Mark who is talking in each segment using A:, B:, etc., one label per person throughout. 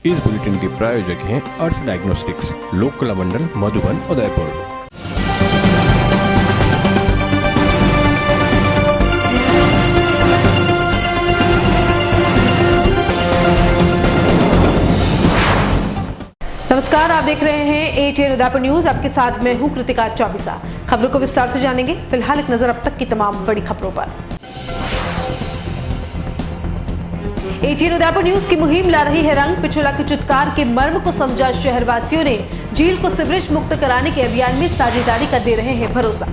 A: इस बुलेटिन के प्रायोजक हैं अर्थ डायग्नोस्टिक्स, लोककला मंडल, मधुबन, उदयपुर।
B: नमस्कार, आप देख रहे हैं ATN उदयपुर न्यूज। आपके साथ मैं हूं कृतिका चौबीसा। खबरों को विस्तार से जानेंगे। फिलहाल एक नजर अब तक की तमाम बड़ी खबरों पर। ATN उदयपुर न्यूज की मुहिम ला रही है रंग। पिछोला की चुटकार के मर्म को समझा शहरवासियों ने झील को सीवरेज मुक्त कराने के अभियान में साझेदारी का दे रहे हैं भरोसा।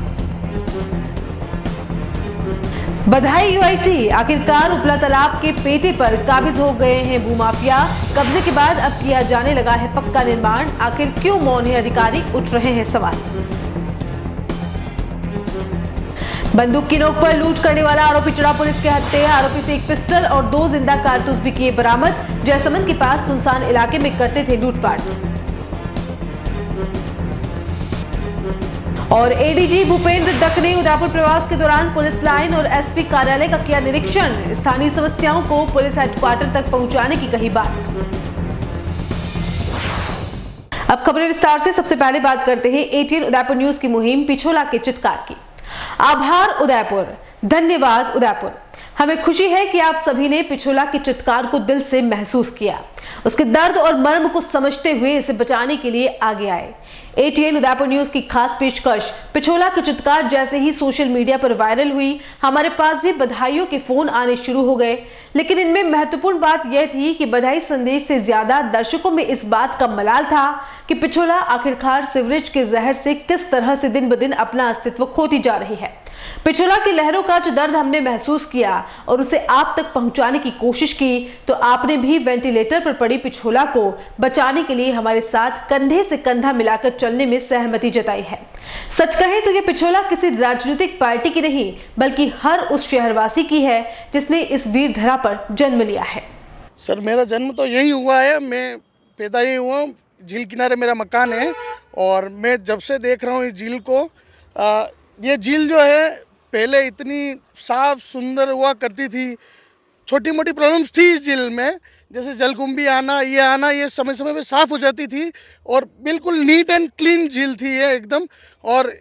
B: बधाई UIT, आखिरकार उपला तालाब के पेटे पर काबिज हो गए हैं भूमाफिया। कब्जे के बाद अब किया जाने लगा है पक्का निर्माण। आखिर क्यों मौन है अधिकारी, उठ रहे हैं सवाल। बंदूक की नोक पर लूट करने वाला आरोपी चढ़ा पुलिस के हत्थे। आरोपी से एक पिस्टल और 2 जिंदा कारतूस भी किए बरामद। जयसमंद के पास सुनसान इलाके में करते थे लूटपाट। और ADG भूपेंद्र दत्त ने उदयपुर प्रवास के दौरान पुलिस लाइन और SP कार्यालय का किया निरीक्षण। स्थानीय समस्याओं को पुलिस हेडक्वार्टर तक पहुंचाने की कही बात। अब खबरें विस्तार से। सबसे पहले बात करते हैं ATN उदयपुर न्यूज की मुहिम पिछोला के चित्कार की। आभार उदयपुर, धन्यवाद उदयपुर। हमें खुशी है कि आप सभी ने पिछोला के चित्कार को दिल से महसूस किया, उसके दर्द और मर्म को समझते हुए इसे बचाने के लिए आगे आए। ATN उदयपुर न्यूज की खास पेशकश। पिछोला की चित्कार जैसे ही सोशल मीडिया पर वायरल हुई, हमारे पास भी बधाइयों के फोन आने शुरू हो गए। लेकिन इनमें महत्वपूर्ण बात यह थी कि बधाई संदेश से ज्यादा दर्शकों में इस बात का मलाल था कि पिछोला आखिरकार सीवरेज के जहर से किस तरह से दिन ब दिन अपना अस्तित्व खोती जा रही है। पिछोला की लहरों का जो दर्द हमने महसूस किया और उसे आप तक पहुंचाने की कोशिश की, तो आपने भी वेंटिलेटर पर पड़ी पिछोला को बचाने के लिए हमारे साथ कंधे से कंधा मिलाकर चलने में सहमति जताई है। सच कहें तो यह पिछोला किसी राजनीतिक पार्टी की नहीं, बल्कि हर उस शहरवासी की है जिसने इस वीर धरा पर जन्म लिया है।
C: सर, मेरा जन्म तो यही हुआ है, मैं पैदा ही हुआ हूँ, झील किनारे मेरा मकान है। और मैं जब से देख रहा हूँ इस झील को, ये झील जो है पहले इतनी साफ सुंदर हुआ करती थी। छोटी मोटी प्रॉब्लम्स थी इस झील में, जैसे जलकुंभी आना, ये समय समय पे साफ़ हो जाती थी और बिल्कुल नीट एंड क्लीन झील थी ये एकदम। और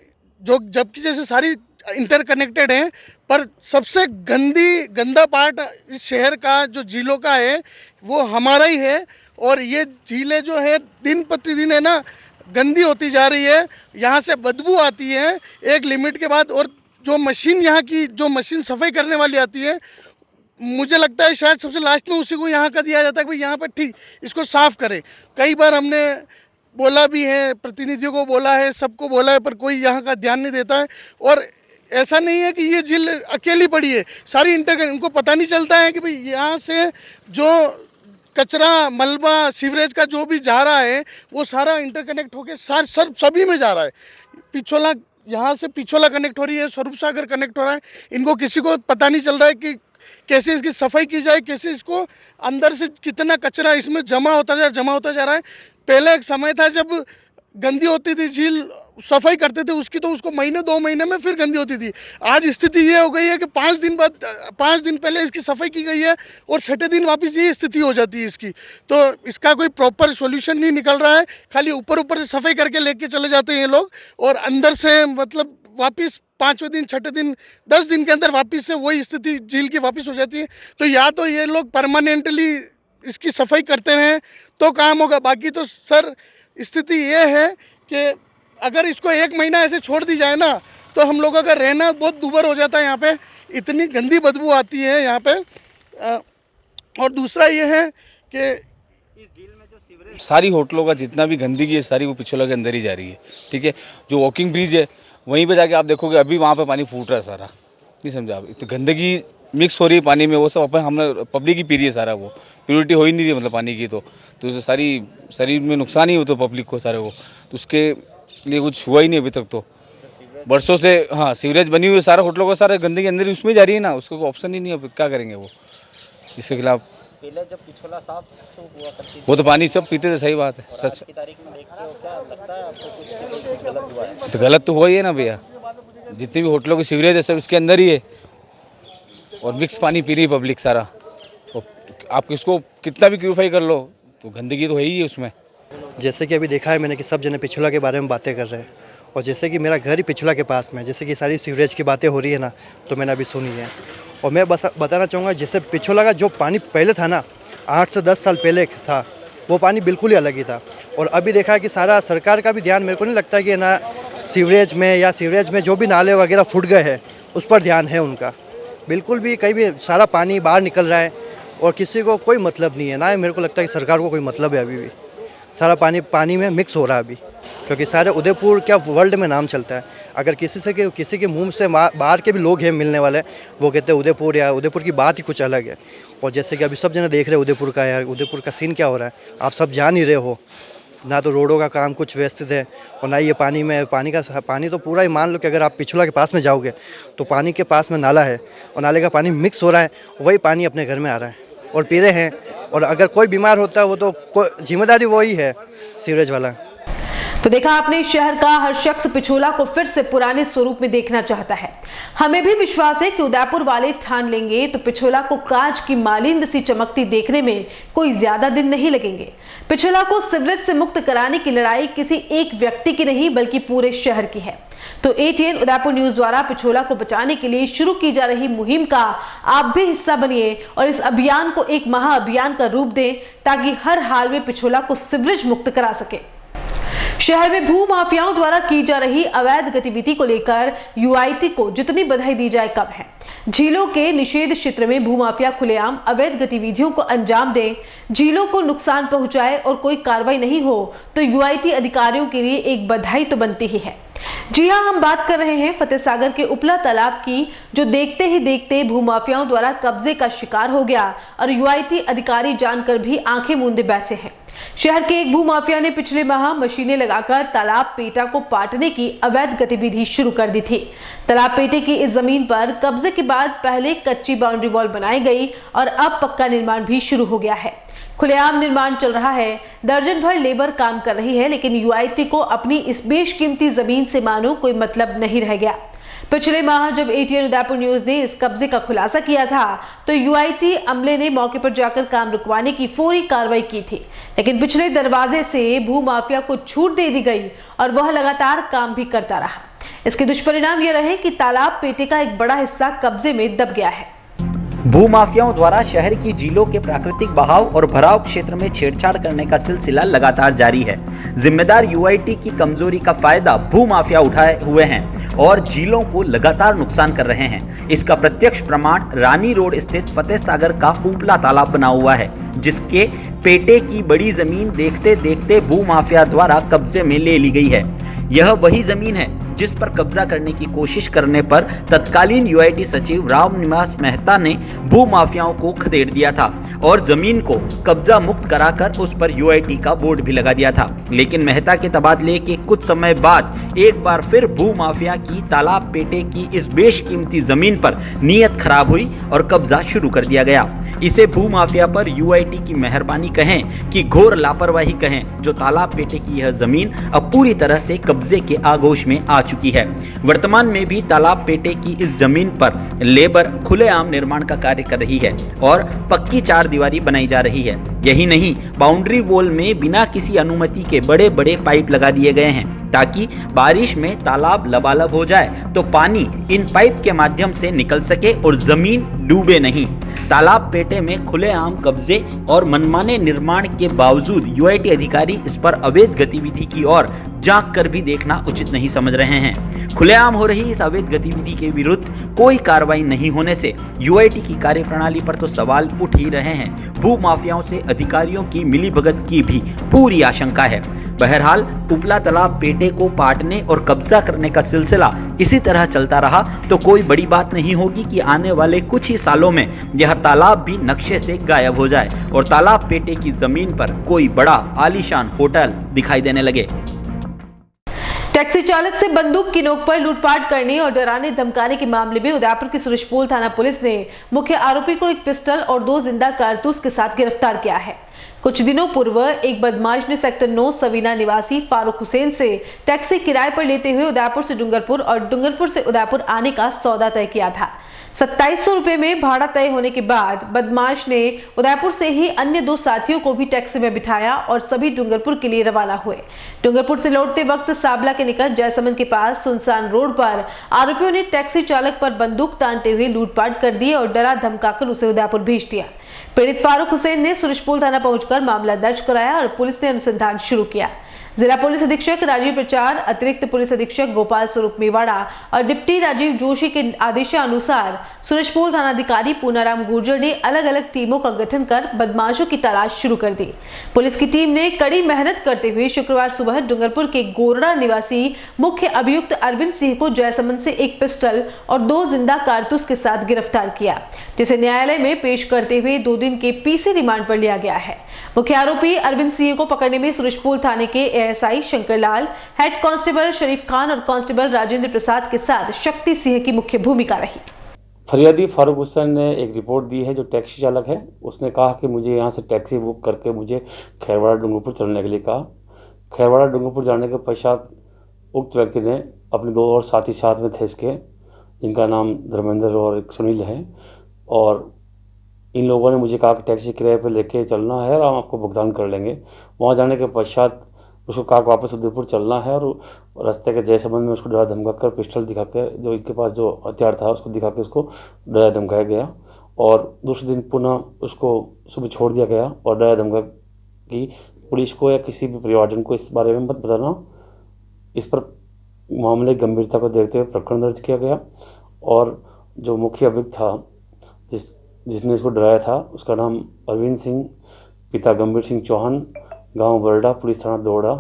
C: जो जबकि जैसे सारी इंटरकनेक्टेड हैं, पर सबसे गंदा पार्ट इस शहर का जो झीलों का है वो हमारा ही है। और ये झीलें जो है दिन प्रतिदिन है ना गंदी होती जा रही है। यहाँ से बदबू आती है एक लिमिट के बाद। और जो मशीन यहाँ की जो मशीन सफाई करने वाली आती है, मुझे लगता है शायद सबसे लास्ट में उसी को यहाँ का दिया जाता है कि भाई यहाँ पर ठीक इसको साफ़ करें। कई बार हमने बोला भी है, प्रतिनिधियों को बोला है, सबको बोला है, पर कोई यहाँ का ध्यान नहीं देता है। और ऐसा नहीं है कि ये झील अकेली पड़ी है, सारी उनको पता नहीं चलता है कि भाई यहाँ से जो कचरा, मलबा, सीवरेज का जो भी जा रहा है वो सारा इंटरकनेक्ट होकर सभी में जा रहा है। पिछोला यहाँ से पिछोला कनेक्ट हो रही है, स्वरूप सागर कनेक्ट हो रहा है। इनको किसी को पता नहीं चल रहा है कि कैसे इसकी सफाई की जाए, कैसे इसको अंदर से कितना कचरा इसमें जमा होता जा रहा है। पहले एक समय था जब गंदी होती थी झील, सफाई करते थे उसकी, तो उसको महीने 2 महीने में फिर गंदी होती थी। आज स्थिति ये हो गई है कि 5 दिन पहले इसकी सफाई की गई है और 6ठे दिन वापस ये स्थिति हो जाती है इसकी। तो इसका कोई प्रॉपर सॉल्यूशन नहीं निकल रहा है। खाली ऊपर से सफाई करके लेके चले जाते हैं ये लोग, और अंदर से मतलब वापस 5वें दिन, 6ठे दिन, 10 दिन के अंदर वापस से वही स्थिति झील की वापस हो जाती है। तो या तो ये लोग परमानेंटली इसकी सफाई करते रहें तो काम होगा। बाकी तो सर स्थिति ये है कि अगर इसको 1 महीना ऐसे छोड़ दी जाए ना, तो हम लोगों का रहना बहुत दूभर हो जाता है। यहाँ पे इतनी गंदी बदबू आती है यहाँ पे। और दूसरा ये है कि
D: इस झील में जो सीवरेज, सारी होटलों का जितना भी गंदगी है सारी वो पिछोला के अंदर ही जा रही है। ठीक है, जो वॉकिंग ब्रिज है वहीं पे जाके आप देखोगे अभी वहाँ पे पानी फूट रहा है सारा। नहीं समझा आप, इतनी गंदगी मिक्स हो रही है पानी में, वो सब हमने पब्लिक ही पी रही है सारा। वो प्योरिटी हो ही नहीं रही मतलब पानी की, तो उससे सारी शरीर में नुकसान ही हो तो पब्लिक को सारे वो, तो उसके लिए कुछ हुआ ही नहीं अभी तक। तो बरसों से हाँ सीवरेज बनी हुई है, सारा होटलों का सारा गंदगी अंदर ही उसमें जा रही है ना, उसको कोई ऑप्शन ही नहीं है। अब क्या करेंगे वो इसके खिलाफ?
E: पहले जब पिछोला साफ हुआ करती थी
D: वो तो पानी सब पीते थे, सही बात है, सच।
E: की तारीख में देखते हो, क्या लगता है आपको कुछ गलत हुआ है?
D: तो गलत तो हुआ ही है ना भैया, जितनी भी होटलों की सीवरेज है सब इसके अंदर ही है और मिक्स पानी पी रही है पब्लिक सारा। आप किसको कितना भी प्यूरीफाई कर लो, तो गंदगी तो है ही है उसमें।
F: जैसे कि अभी देखा है मैंने कि सब जने पिछोला के बारे में बातें कर रहे हैं, और जैसे कि मेरा घर ही पिछोला के पास में, जैसे कि सारी सीवरेज की बातें हो रही है ना, तो मैंने अभी सुनी है। और मैं बस बताना चाहूँगा, जैसे पिछोला का जो पानी पहले था ना, 8 से 10 साल पहले था, वो पानी बिल्कुल ही अलग ही था। और अभी देखा है कि सारा सरकार का भी ध्यान, मेरे को नहीं लगता कि ना सीवरेज में या सीवरेज में जो भी नाले वगैरह फूट गए हैं उस पर ध्यान है उनका। बिल्कुल भी कहीं भी सारा पानी बाहर निकल रहा है और किसी को कोई मतलब नहीं है ना। मेरे को लगता है कि सरकार को कोई मतलब है, अभी भी सारा पानी में मिक्स हो रहा है अभी, क्योंकि सारे उदयपुर क्या वर्ल्ड में नाम चलता है। अगर किसी के मुंह से बाहर के भी लोग हैं मिलने वाले, वो कहते हैं उदयपुर, या उदयपुर की बात ही कुछ अलग है। और जैसे कि अभी सब जने देख रहे हैं उदयपुर का, यार उदयपुर का सीन क्या हो रहा है, आप सब जान ही रहे हो ना। तो रोडों का काम कुछ व्यवस्थित है, और ना ये पानी तो पूरा ही मान लो कि अगर आप पिछोला के पास में जाओगे तो पानी के पास में नाला है, और नाले का पानी मिक्स हो रहा है, वही पानी अपने घर में आ रहा है और पी रहे हैं। और अगर कोई बीमार होता है वो तो जिम्मेदारी वही है, सीवरेज वाला।
B: तो देखा आपने, शहर का हर शख्स पिछोला को फिर से पुराने स्वरूप में देखना चाहता है। हमें भी विश्वास है कि उदयपुर वाले ठान लेंगे तो पिछोला को कांच की मालिंद सी चमकती देखने में कोई ज्यादा दिन नहीं लगेंगे। पिछोला को सिवरेज से मुक्त कराने की लड़ाई किसी एक व्यक्ति की नहीं बल्कि पूरे शहर की है। तो ATN उदयपुर न्यूज द्वारा पिछोला को बचाने के लिए शुरू की जा रही मुहिम का आप भी हिस्सा बनिए और इस अभियान को एक महाअभियान का रूप दें, ताकि हर हाल में पिछोला को सिवरेज मुक्त करा सके। शहर में भू माफियाओं द्वारा की जा रही अवैध गतिविधि को लेकर UIT को जितनी बधाई दी जाए कम है। झीलों के निषेध क्षेत्र में भूमाफिया खुलेआम अवैध गतिविधियों को अंजाम दे, झीलों को नुकसान पहुंचाए और कोई कार्रवाई नहीं हो तो UIT अधिकारियों के लिए एक बधाई तो बनती ही है। जी हां, हम बात कर रहे हैं फतेह सागर के उपला तालाब की, जो देखते ही देखते भूमाफियाओं द्वारा कब्जे का शिकार हो गया और UIT अधिकारी जानकर भी आंखें मूंदे बैठे हैं। शहर के एक भूमाफिया ने पिछले माह मशीनें लगाकर तालाब पेटा को पाटने की अवैध गतिविधि शुरू कर दी थी। तालाब पेटे की इस जमीन पर कब्जे के बाद पहले कच्ची बाउंड्री वॉल बनाई गई और अब पक्का निर्माण भी शुरू हो गया है। खुलेआम निर्माण चल रहा है, दर्जन भर लेबर काम कर रही है, लेकिन UIT को अपनी इस बेशकीमती जमीन से मानो कोई मतलब नहीं रह गया। पिछले माह जब ATN उदयपुर न्यूज ने इस कब्जे का खुलासा किया था तो UIT अमले ने मौके पर जाकर काम रुकवाने की फौरी कार्रवाई की थी, लेकिन पिछले दरवाजे से भू माफिया को छूट दे दी गई और वह लगातार काम भी करता रहा। इसके दुष्परिणाम ये रहे कि तालाब पेटे का एक बड़ा हिस्सा कब्जे में दब गया है।
G: भूमाफियाओं द्वारा शहर की झीलों के प्राकृतिक बहाव और भराव क्षेत्र में छेड़छाड़ करने का सिलसिला लगातार जारी है। जिम्मेदार UIT की कमजोरी का फायदा भूमाफिया उठाए हुए हैं और झीलों को लगातार नुकसान कर रहे हैं। इसका प्रत्यक्ष प्रमाण रानी रोड स्थित फतेह सागर का उपला तालाब बना हुआ है, जिसके पेटे की बड़ी जमीन देखते देखते भूमाफिया द्वारा कब्जे में ले ली गई है। यह वही जमीन है जिस पर कब्जा करने की कोशिश करने पर तत्कालीन UIT सचिव राम निवास मेहता ने भू माफियाओं को खदेड़ दिया था और जमीन को कब्जा मुक्त कराकर उस पर UIT का बोर्ड भी लगा दिया था। लेकिन मेहता के तबादले के कुछ समय बाद एक बार फिर भू माफिया की तालाब पेटे की इस बेशकीमती जमीन पर नीयत खराब हुई और कब्जा शुरू कर दिया गया। इसे भू माफिया पर UIT की मेहरबानी कहें कि घोर लापरवाही कहें, जो तालाब पेटे की यह जमीन अब पूरी तरह से कब्जे के आगोश में आ चुकी है। वर्तमान में भी तालाब पेटे की इस जमीन पर लेबर खुलेआम निर्माण का कार्य कर रही है और पक्की चार दीवारी बनाई जा रही है। यही नहीं, बाउंड्री वॉल में बिना किसी अनुमति के बड़े बड़े पाइप लगा दिए गए हैं ताकि बारिश में तालाब लबालब हो जाए तो पानी इन पाइप के माध्यम से निकल सके और जमीन डूबे नहीं। तालाब पेटे में खुलेआम कब्जे और मनमाने निर्माण के बावजूद UIT अधिकारी इस पर अवैध गतिविधि की ओर झांक कर भी देखना उचित नहीं समझ रहे हैं। खुलेआम हो रही इस अवैध गतिविधि के विरुद्ध कोई कार्रवाई नहीं होने से UIT की कार्यप्रणाली पर तो सवाल उठ ही रहे हैं। भू माफियाओं से अधिकारियों की मिलीभगत की भी पूरी आशंका है। बहरहाल उपला तालाब पेटे को पाटने और कब्जा करने का सिलसिला इसी तरह चलता रहा तो कोई बड़ी बात नहीं होगी कि आने वाले कुछ ही सालों में यह तालाब भी नक्शे से गायब हो जाए और तालाब पेटे की जमीन पर कोई बड़ा आलीशान होटल दिखाई देने लगे।
B: टैक्सी चालक से बंदूक की नोक पर लूटपाट करने और डराने धमकाने के मामले में उदयपुर की सुरजपोल थाना पुलिस ने मुख्य आरोपी को एक पिस्टल और 2 जिंदा कारतूस के साथ गिरफ्तार किया है। कुछ दिनों पूर्व एक बदमाश ने सेक्टर 9 सवीना निवासी फारूक हुसैन से टैक्सी किराए पर लेते हुए उदयपुर से डूंगरपुर और डूंगरपुर से उदयपुर आने का सौदा तय किया था। 2700 रुपए में भाड़ा तय होने के बाद बदमाश ने उदयपुर से ही अन्य 2 साथियों को भी टैक्सी में बिठाया और सभी डूंगरपुर के लिए रवाना हुए। डूंगरपुर से लौटते वक्त साबला के निकट जयसमंद के पास सुनसान रोड पर आरोपियों ने टैक्सी चालक पर बंदूक तानते हुए लूटपाट कर दी और डरा धमकाकर उसे उदयपुर भेज दिया। पीड़ित फारूक हुसैन ने सुरजपुर थाना पहुंचकर मामला दर्ज कराया और पुलिस ने अनुसंधान शुरू किया। जिला पुलिस अधीक्षक राजीव प्रचार, अतिरिक्त पुलिस अधीक्षक गोपाल स्वरूप मेवाड़ा और डिप्टी राजीव जोशी के आदेशानुसार सूरजपुर थानाधिकारी पूनाराम गुर्जर ने अलग अलग टीमों का गठन कर बदमाशों की तलाश शुरू कर दी। पुलिस की टीम ने कड़ी मेहनत करते हुए शुक्रवार सुबह डूंगरपुर के गोरड़ा निवासी मुख्य अभियुक्त अरविंद सिंह को जयसमंद से एक पिस्टल और 2 जिंदा कारतूस के साथ गिरफ्तार किया, जिसे न्यायालय में पेश करते हुए 2 दिन के पीसी रिमांड पर लिया गया है। मुख्य आरोपी अरविंद सिंह को पकड़ने में सूरजपुर थाने के एएसआई शंकरलाल, हेड कांस्टेबल शरीफ खान और कांस्टेबल राजेंद्र प्रसाद के साथ शक्ति सिंह की मुख्य भूमिका रही।
H: फरियादी फारूक हुसैन ने एक रिपोर्ट दी है, जो टैक्सी चालक है। उसने कहा कि मुझे यहाँ से टैक्सी बुक करके मुझे खैरवाड़ा डूंगरपुर चलने के लिए कहा। खैरवाड़ा डूंगरपुर जाने के पश्चात उक्त व्यक्ति ने अपने 2 और साथी साथ में थे इसके, जिनका नाम धर्मेंद्र और एक सुनील है, और इन लोगों ने मुझे कहा कि टैक्सी किराए पर लेके चलना है और हम आपको भुगतान कर लेंगे। वहाँ जाने के पश्चात उसको कहा कि वापस उदयपुर चलना है, और रास्ते के जयसमंद में उसको डरा धमका कर पिस्टल दिखा कर, जो इनके पास जो हथियार था उसको दिखा के उसको डरा धमकाया गया। और दूसरे दिन पुनः उसको सुबह छोड़ दिया गया और डरा धमका कि पुलिस को या किसी भी परिवारजन को इस बारे में मत बताना। इस पर मामले की गंभीरता को देखते हुए प्रकरण दर्ज किया गया, और जो मुख्य अभियुक्त था जिसने इसको डराया था, उसका नाम अरविंद सिंह, पिता गंभीर सिंह चौहान, गांव बरडा, पुलिस थाना दोड़ा।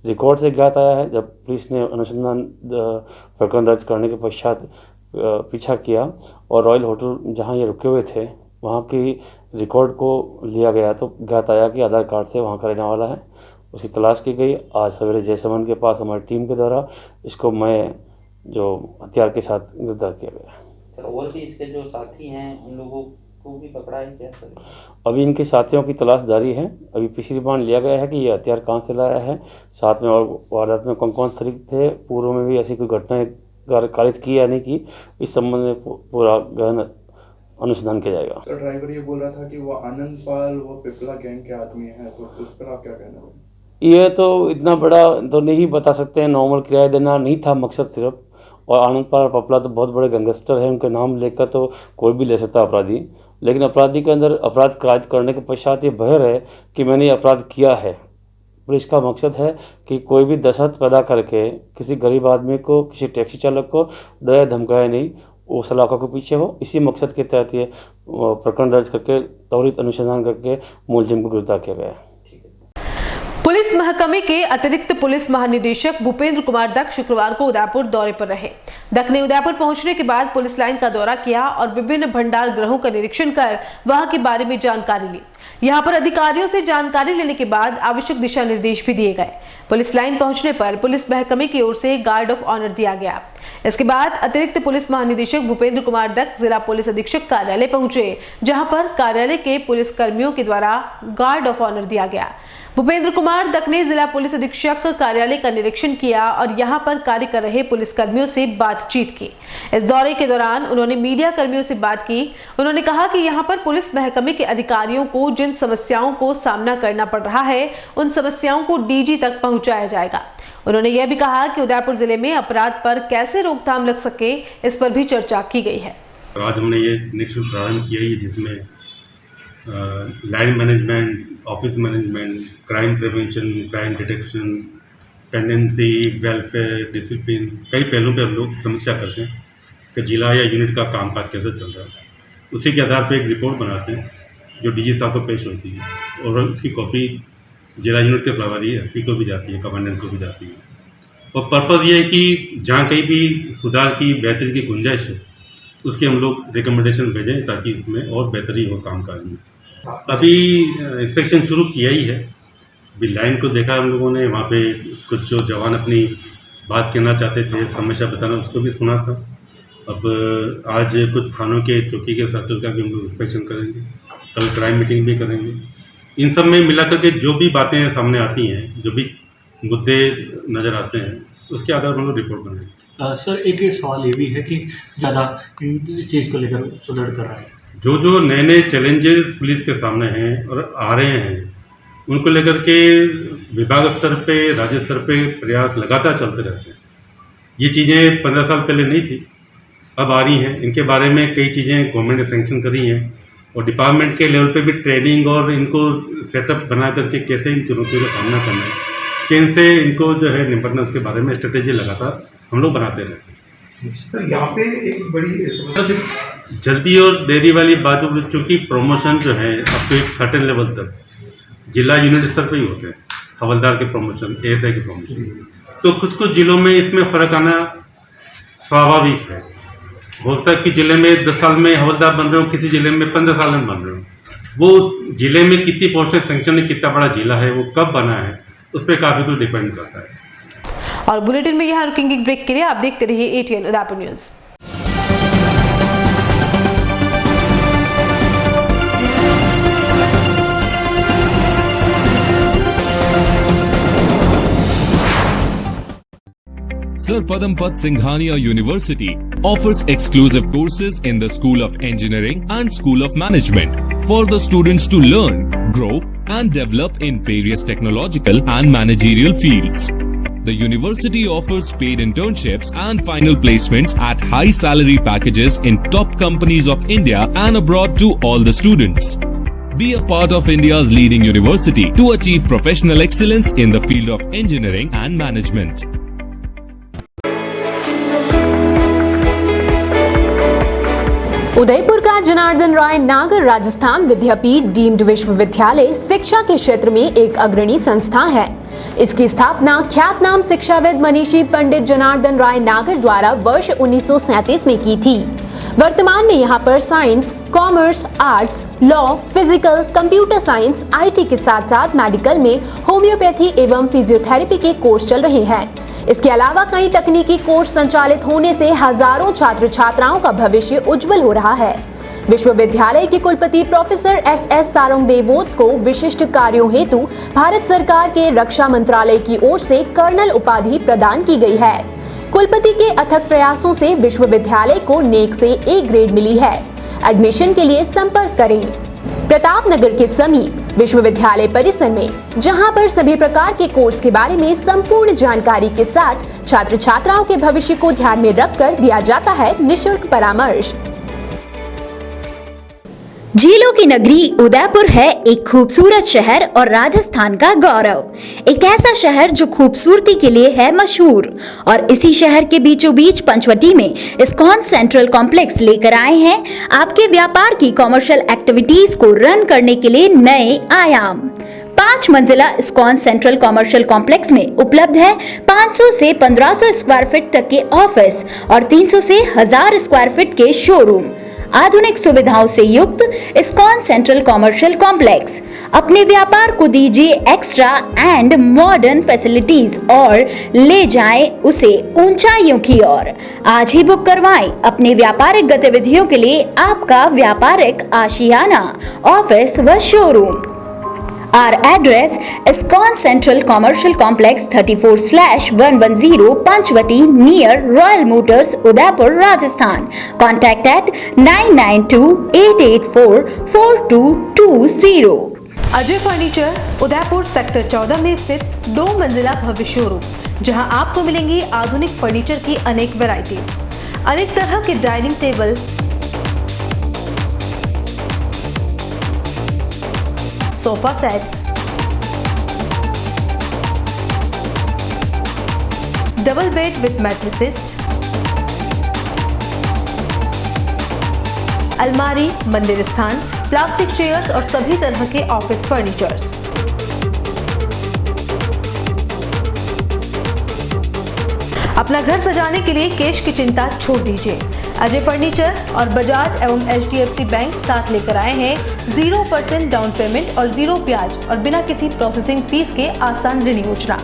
H: रिकॉर्ड से ज्ञात आया है, जब पुलिस ने अनुसंधान प्रकरण दर्ज करने के पश्चात पीछा किया और रॉयल होटल जहां ये रुके हुए थे वहां की रिकॉर्ड को लिया गया, तो ज्ञात आया कि आधार कार्ड से वहां का रहने वाला है। उसकी तलाश की गई। आज सवेरे जयसमंद के पास हमारी टीम के द्वारा इसको जो हथियार के साथ गिरफ्तार किया गया।
E: और भी इसके जो साथी हैं उन लोगों को भी पकड़ा है क्या सर?
H: अभी इनके साथियों की तलाश जारी है। अभी पीसी रिमांड लिया गया है कि ये हथियार कहाँ से लाया है, साथ में और वारदात में कौन कौन शरीक थे, पूर्व में भी ऐसी कोई घटनाएं कारित की या नहीं की, इस संबंध में पूरा गहन अनुसंधान किया जाएगा।
I: सर ड्राइवर ये बोल रहा था कि वो आनंद पाल वो पिपला गैंग के आदमी हैं, तो उस पर आप क्या कहना है?
H: ये तो इतना बड़ा तो नहीं बता सकते हैं, नॉर्मल किराया देना नहीं था मकसद सिर्फ। और आनंद पाल पपला तो बहुत बड़े गैंगस्टर हैं, उनके नाम लेकर तो कोई भी ले सकता है अपराधी, लेकिन अपराधी के अंदर अपराध कारित करने के पश्चात ये भय है कि मैंने ये अपराध किया है। पुलिस का मकसद है कि कोई भी दहशत पैदा करके किसी गरीब आदमी को, किसी टैक्सी चालक को डराया धमकाया नहीं, वो सलाखों के पीछे हो। इसी मकसद के तहत ये प्रकरण दर्ज करके त्वरित अनुसंधान करके मुलजिम को गिरफ्तार किया गया है।
B: पुलिस महकमे के अतिरिक्त पुलिस महानिदेशक भूपेंद्र कुमार दत्त शुक्रवार को उदयपुर दौरे पर रहे। दत्त ने उदयपुर पहुंचने के बाद पुलिस लाइन का दौरा किया और विभिन्न भंडार गृहों का निरीक्षण कर वहां के बारे में जानकारी ली। यहां पर अधिकारियों से जानकारी लेने के बाद आवश्यक दिशा निर्देश भी दिए गए। पुलिस लाइन पहुंचने पर पुलिस महकमे की ओर से गार्ड ऑफ ऑनर दिया गया। इसके बाद अतिरिक्त पुलिस महानिदेशक भूपेंद्र कुमार दत्त जिला पुलिस अधीक्षक कार्यालय पहुंचे, जहां पर कार्यालय के पुलिस कर्मियों के द्वारा गार्ड ऑफ ऑनर दिया गया। भूपेंद्र कुमार दत्त ने जिला पुलिस अधीक्षक कार्यालय का निरीक्षण किया और यहां पर कार्य कर रहे पुलिस कर्मियों से बातचीत की। इस दौरे के दौरान उन्होंने मीडिया कर्मियों से बात की। उन्होंने कहा कि यहां पर पुलिस महकमे के अधिकारियों को जिन समस्याओं को सामना करना पड़ रहा है, उन समस्याओं को डीजी तक पहुंचाया जाएगा। उन्होंने यह भी कहा कि उदयपुर जिले में अपराध पर कैसे रोकथाम लग सके, इस पर भी चर्चा की गई है।
J: आज हमने ये निरीक्षण प्रारंभ किया है, जिसमें line management, office management, crime prevention, crime detection, pendency, welfare, discipline, कई पहलुओं पे हम लोग समीक्षा करते हैं कि जिला या यूनिट का कामकाज कैसे चल रहा है। उसी के आधार पर एक रिपोर्ट बनाते हैं जो डीजी साहब को पेश होती है और उसकी कॉपी जिला यूनिट के प्रभारी एसपी को भी जाती है, कमांडेंट को भी जाती है। और पर्पज़ ये है कि जहाँ कहीं भी सुधार की, बेहतरी की गुंजाइश हो, उसके हम लोग रिकमेंडेशन भेजें ताकि इसमें और बेहतरी हो कामकाज में। अभी इंस्पेक्शन शुरू किया ही है। अभी लाइन को देखा हम लोगों ने, वहाँ पे कुछ जो जवान अपनी बात कहना चाहते थे, समस्या बताना, उसको भी सुना था। अब आज कुछ थानों के चौकी के सर्कल का भी हम लोग इंस्पेक्शन करेंगे, कल क्राइम मीटिंग भी करेंगे। इन सब में मिलाकर के जो भी बातें सामने आती हैं, जो भी मुद्दे नज़र आते हैं, उसके आधार पर हम लोग रिपोर्ट बनाएंगे।
K: सर एक ये सवाल ये भी है कि ज़्यादा इस चीज़ को लेकर सुदृढ़ कर रहा है।
J: जो नए नए चैलेंजेस पुलिस के सामने हैं और आ रहे हैं, उनको लेकर के विभाग स्तर पे, राज्य स्तर पे प्रयास लगातार चलते रहते हैं। ये चीज़ें 15 साल पहले नहीं थी, अब आ रही हैं। इनके बारे में कई चीज़ें गवर्नमेंट ने सैंक्शन करी हैं और डिपार्टमेंट के लेवल पे भी ट्रेनिंग और इनको सेटअप बना करके कैसे इन चुनौतियों का सामना करना है, कैसे इनको जो है निपटना, उसके बारे में स्ट्रेटेजी लगातार हम लोग बनाते रहते हैं।
I: सर यहाँ पे एक बड़ी समस्या
J: जल्दी और देरी वाली बात, चूँकि प्रमोशन जो है अब तो एक सर्टेन लेवल तक जिला यूनिट स्तर पर ही होते हैं, हवलदार के प्रमोशन, ASI के प्रमोशन, तो कुछ कुछ जिलों में इसमें फ़र्क आना स्वाभाविक है। हो सकता है कि जिले में 10 साल में हवलदार बन रहे हो, किसी जिले में 15 साल में बन रहे हो। वो जिले में कितनी पोस्टें सैंक्शन है, कितना बड़ा जिला है, वो कब बना है, उस पर काफ़ी कुछ डिपेंड करता है।
B: और बुलेटिन में यहाँ रुकेंगे ब्रेक के लिए। आप देखते रहिए ATN Udaipur news.
L: Sir Padampat Singhania University offers exclusive courses in the School of Engineering and School of Management for the students to learn, grow and develop in various technological and managerial fields. The university offers paid internships and final placements at high salary packages in top companies of India and abroad to all the students. Be a part of India's leading university to achieve professional excellence in the field of engineering and management.
M: Udaipur का जनार्दन राय नागर राजस्थान विद्यापीठ deemed विश्वविद्यालय शिक्षा के क्षेत्र में एक अग्रणी संस्था है। इसकी स्थापना ख्यातनाम शिक्षाविद मनीषी पंडित जनार्दन राय नागर द्वारा वर्ष 1937 में की थी। वर्तमान में यहाँ पर science, commerce, arts, law, physical, computer science, IT के साथ साथ मेडिकल में होम्योपैथी एवं फिजियोथेरेपी के कोर्स चल रहे हैं। इसके अलावा कई तकनीकी कोर्स संचालित होने से हजारों छात्र छात्राओं का भविष्य उज्जवल हो रहा है। विश्वविद्यालय के कुलपति प्रोफेसर SS सारंगदेवोत को विशिष्ट कार्यों हेतु भारत सरकार के रक्षा मंत्रालय की ओर से कर्नल उपाधि प्रदान की गई है। कुलपति के अथक प्रयासों से विश्वविद्यालय को नेक से A ग्रेड मिली है। एडमिशन के लिए संपर्क करें प्रतापनगर के समीप विश्वविद्यालय परिसर में, जहां पर सभी प्रकार के कोर्स के बारे में संपूर्ण जानकारी के साथ छात्र छात्राओं के भविष्य को ध्यान में रखकर दिया जाता है निशुल्क परामर्श।
N: झीलों की नगरी उदयपुर है एक खूबसूरत शहर और राजस्थान का गौरव। एक ऐसा शहर जो खूबसूरती के लिए है मशहूर, और इसी शहर के बीचों बीच पंचवटी में इस्कॉन सेंट्रल कॉम्प्लेक्स लेकर आए हैं आपके व्यापार की कॉमर्शियल एक्टिविटीज को रन करने के लिए नए आयाम। 5 मंजिला इस्कॉन सेंट्रल कॉमर्शियल कॉम्प्लेक्स में उपलब्ध है 500 से 1500 स्क्वायर फीट तक के ऑफिस और 300 से 1000 स्क्वायर फीट के शोरूम। आधुनिक सुविधाओं से युक्त इस्कॉन सेंट्रल कॉमर्शियल कॉम्प्लेक्स अपने व्यापार को दीजिए एक्स्ट्रा एंड मॉडर्न फैसिलिटीज और ले जाएं उसे ऊंचाइयों की ओर। आज ही बुक करवाएं अपने व्यापारिक गतिविधियों के लिए आपका व्यापारिक आशियाना, ऑफिस व showroom. Our address ISKCON Central Commercial Complex 34/110 Panchvati near Royal Motors, Udaipur, Rajasthan. Contact at 992-884-4220.
B: Ajay furniture Udaipur sector 14 में स्थित 2 मंजिला भव्य शोरूम, जहां आपको मिलेंगी आधुनिक फर्नीचर की अनेक वैरायटीज, अनेक तरह के dining table, sofa set, double bed with mattresses, अलमारी, मंदिर स्थान, प्लास्टिक चेयर्स और सभी तरह के ऑफिस फर्नीचर्स। अपना घर सजाने के लिए कैश की चिंता छोड़ दीजिए। अजय फर्नीचर और बजाज एवं HDFC बैंक साथ लेकर आए हैं 0% डाउन पेमेंट और 0 ब्याज और बिना किसी प्रोसेसिंग फीस के आसान ऋण योजना।